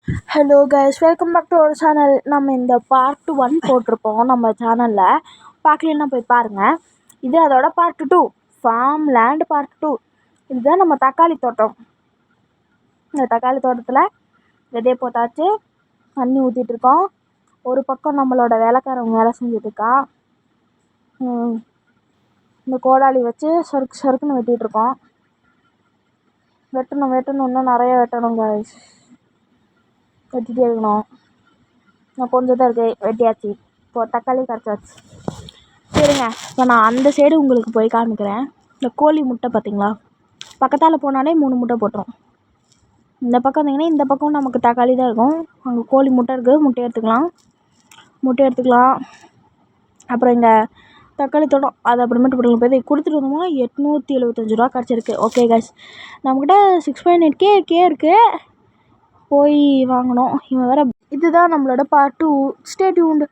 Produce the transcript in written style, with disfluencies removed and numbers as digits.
Hello guys, welcome back to our channel. நம்ம இந்த part 1 போட்டிருப்போம் நம்ம சேனலில். பார்க்கலன்னா போய் பாருங்கள். இது அதோட பார்ட் 2, ஃபார்ம் லேண்ட் பார்ட் 2. இதுதான் நம்ம தக்காளி தோட்டம். இந்த தக்காளி தோட்டத்தில் விதைய போட்டாச்சு, தண்ணி ஊற்றிட்டுருக்கோம். ஒரு பக்கம் நம்மளோட வேலைக்காரவங்க வேலை செஞ்சுட்ருக்கா. இந்த கோடாலி வச்சு சறுக்கு சறுக்குன்னு வெட்டிகிட்ருக்கோம். வெட்டணும் இன்னும் நிறைய வெட்டணும் கைஸ். வெட்டிகிட்டே இருக்கணும். நான் கொஞ்சம் தான் இருக்குது, வெட்டியாச்சு. இப்போது தக்காளி கரைச்சாச்சு. சரிங்க, இப்போ நான் அந்த சைடு உங்களுக்கு போய் காமிக்கிறேன். இந்த கோழி முட்டை பார்த்தீங்களா, பக்கத்தால் போனாலே 3 முட்டை போட்டுரும். இந்த பக்கம் வந்தீங்கன்னா இந்த பக்கம் நமக்கு தக்காளி தான் இருக்கும். அங்கே கோழி முட்டை இருக்குது, முட்டை எடுத்துக்கலாம். அப்புறம் இங்கே தக்காளி தோட்டம், அது அப்புறமேட்டு போட்டு போய் கொடுத்துட்டு வந்தோம்னா 875 ரூபா கிடச்சிருக்கு. ஓகே கைஸ், நம்மக்கிட்ட 6.8K இருக்குது, போய் வாங்கணும். இவன் வேறு. இதுதான் நம்மளோட பார்ட் 2. Stay tuned.